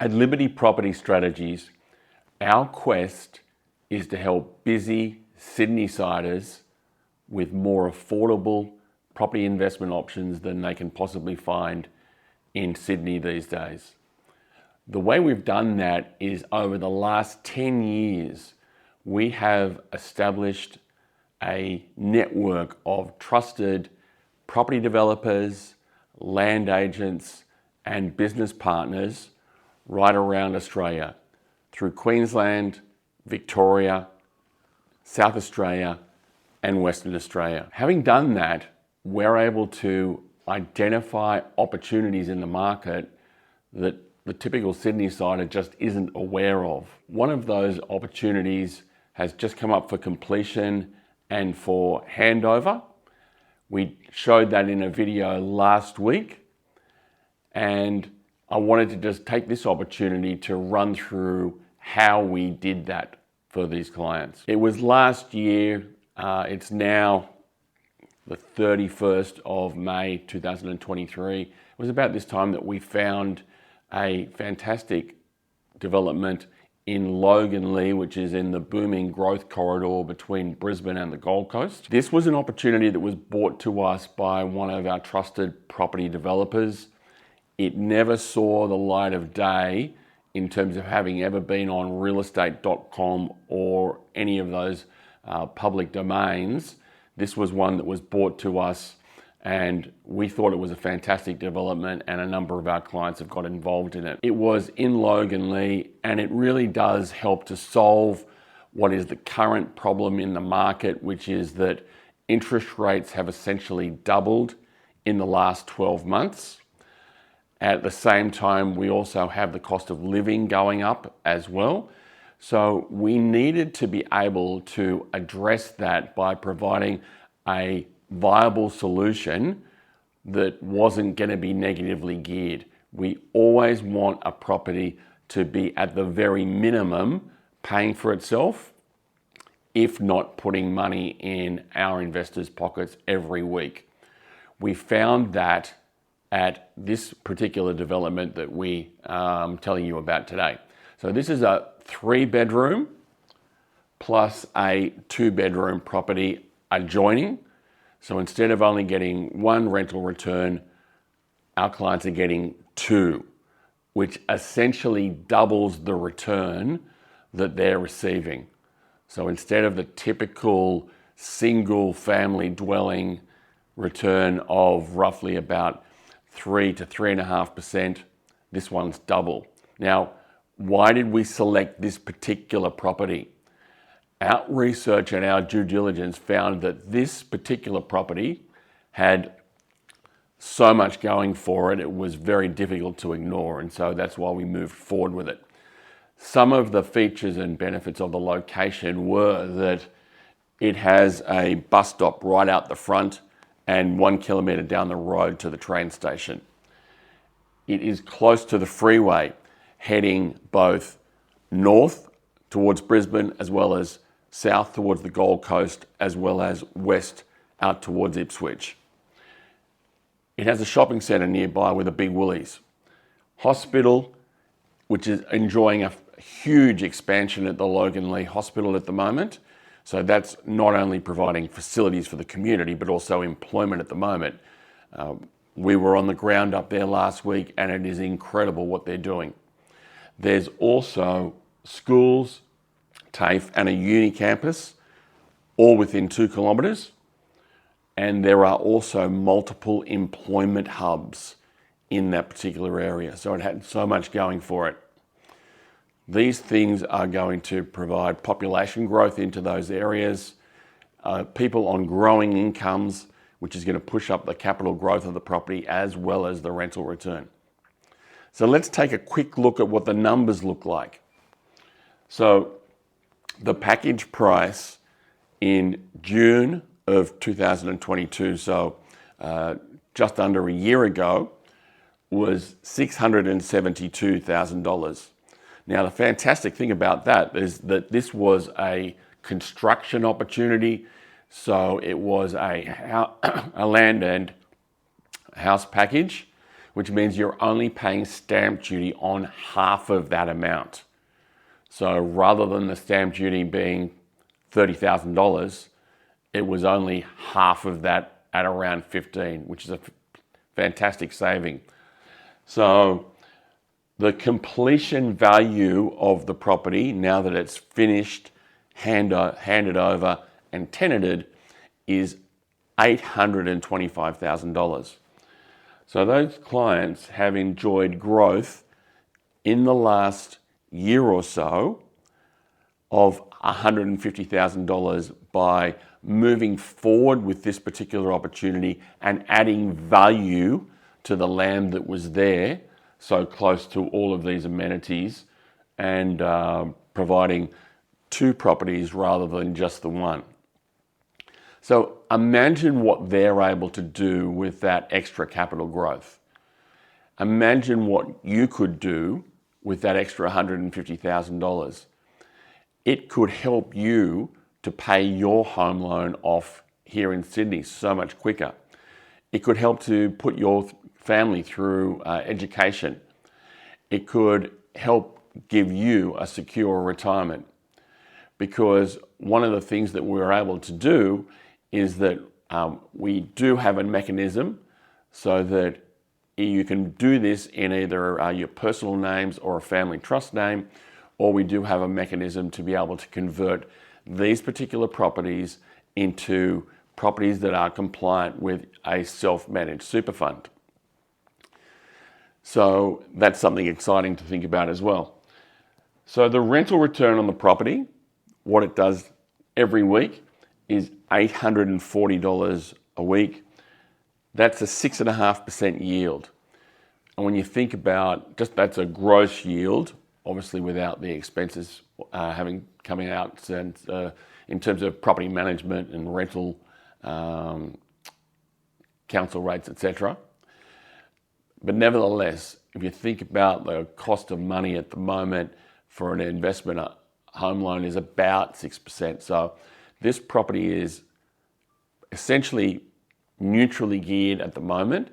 At Liberty Property Strategies, our quest is to help busy Sydney-siders with more affordable property investment options than they can possibly find in Sydney these days. The way we've done that is over the last 10 years, we have established a network of trusted property developers, land agents, and business partners right around Australia, through Queensland, Victoria, South Australia, and Western Australia. Having done that, we're able to identify opportunities in the market that the typical Sydney-sider just isn't aware of. One of those opportunities has just come up for completion and for handover. We showed that in a video last week, and I wanted to just take this opportunity to run through how we did that for these clients. It was last year, it's now the 31st of May 2023. It was about this time that we found a fantastic development in Loganlea, which is in the booming growth corridor between Brisbane and the Gold Coast. This was an opportunity that was brought to us by one of our trusted property developers. It never saw the light of day in terms of having ever been on realestate.com or any of those public domains. This was one that was brought to us, and we thought it was a fantastic development, and a number of our clients have got involved in it. It was in Loganlea, and it really does help to solve what is the current problem in the market, which is that interest rates have essentially doubled in the last 12 months. At the same time, we also have the cost of living going up as well. So we needed to be able to address that by providing a viable solution that wasn't going to be negatively geared. We always want a property to be at the very minimum paying for itself, if not putting money in our investors' pockets every week. We found that at this particular development that we are telling you about today. So this is a 3-bedroom plus a 2-bedroom property adjoining. So instead of only getting 1 rental return, our clients are getting 2, which essentially doubles the return that they're receiving. So instead of the typical single family dwelling return of roughly about 3 to 3.5%, this one's double. Now, why did we select this particular property? Our research and our due diligence found that this particular property had so much going for it, it was very difficult to ignore, and so that's why we moved forward with it. Some of the features and benefits of the location were that it has a bus stop right out the front and 1 kilometre down the road to the train station. It is close to the freeway, heading both north towards Brisbane as well as south towards the Gold Coast, as well as west out towards Ipswich. It has a shopping centre nearby with a big Woolies. Hospital, which is enjoying a huge expansion at the Loganlea Hospital at the moment. So that's not only providing facilities for the community, but also employment at the moment. We were on the ground up there last week, and it is incredible what they're doing. There's also schools, TAFE, and a uni campus, all within 2 kilometres. And there are also multiple employment hubs in that particular area. So it had so much going for it. These things are going to provide population growth into those areas, people on growing incomes, which is going to push up the capital growth of the property as well as the rental return. So let's take a quick look at what the numbers look like. So the package price in June of 2022, so just under a year ago, was $672,000. Now, the fantastic thing about that is that this was a construction opportunity. So it was a land and house package, which means you're only paying stamp duty on half of that amount. So rather than the stamp duty being $30,000, it was only half of that at around 15, which is a fantastic saving. So the completion value of the property, now that it's finished, handed over and tenanted, is $825,000. So those clients have enjoyed growth in the last year or so of $150,000 by moving forward with this particular opportunity and adding value to the land that was there, so close to all of these amenities, and providing two properties rather than just the one. So imagine what they're able to do with that extra capital growth. Imagine what you could do with that extra $150,000. It could help you to pay your home loan off here in Sydney so much quicker. It could help to put your family through education. It could help give you a secure retirement, because one of the things that we're able to do is that we do have a mechanism so that you can do this in either your personal names or a family trust name, or we do have a mechanism to be able to convert these particular properties into properties that are compliant with a self-managed super fund. So that's something exciting to think about as well. So the rental return on the property, what it does every week, is $840 a week. That's a 6.5% yield. And when you think about that's a gross yield, obviously without the expenses coming out in terms of property management and rental, council rates, etc. But nevertheless, if you think about the cost of money at the moment for an investment home loan is about 6%. So this property is essentially neutrally geared at the moment,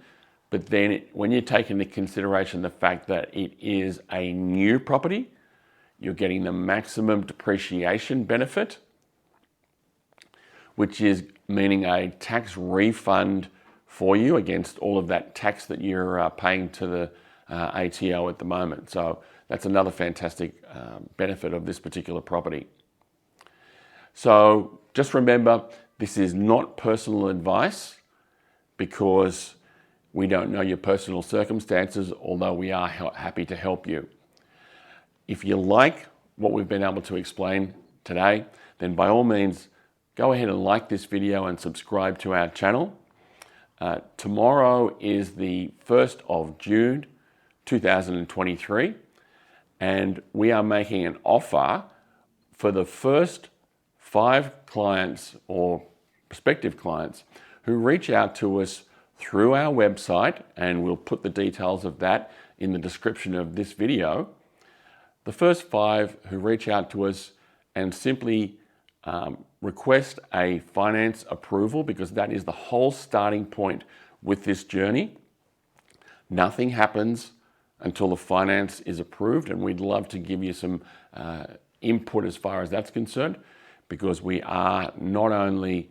but then when you take into consideration the fact that it is a new property, you're getting the maximum depreciation benefit, which is meaning a tax refund for you against all of that tax that you're paying to the ATO at the moment. So that's another fantastic benefit of this particular property. So just remember, this is not personal advice, because we don't know your personal circumstances, although we are happy to help you. If you like what we've been able to explain today, then by all means, go ahead and like this video and subscribe to our channel. Tomorrow is the 1st of June 2023, and we are making an offer for the first 5 clients or prospective clients who reach out to us through our website, and we'll put the details of that in the description of this video. The first 5 who reach out to us and simply request a finance approval, because that is the whole starting point with this journey. Nothing happens until the finance is approved, and we'd love to give you some input as far as that's concerned, because we are not only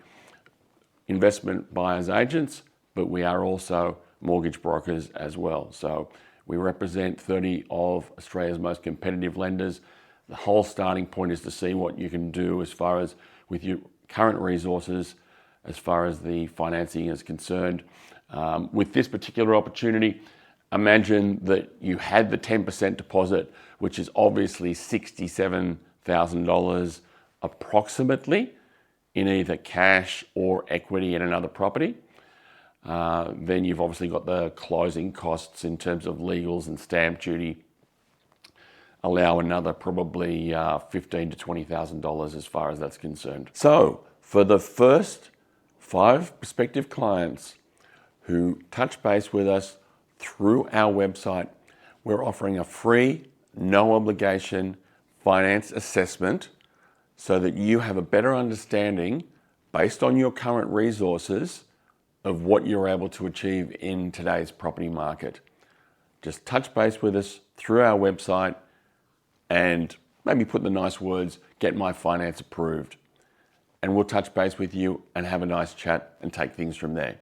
investment buyers agents, but we are also mortgage brokers as well. So we represent 30 of Australia's most competitive lenders. The whole starting point is to see what you can do as far as with your current resources, as far as the financing is concerned. With this particular opportunity, imagine that you had the 10% deposit, which is obviously $67,000 approximately in either cash or equity in another property. Then you've obviously got the closing costs in terms of legals and stamp duty. Allow another probably $15,000 to $20,000 as far as that's concerned. So for the first 5 prospective clients who touch base with us through our website, we're offering a free, no obligation finance assessment so that you have a better understanding, based on your current resources, of what you're able to achieve in today's property market. just touch base with us through our website and maybe put the nice words, get my finance approved. And we'll touch base with you and have a nice chat and take things from there.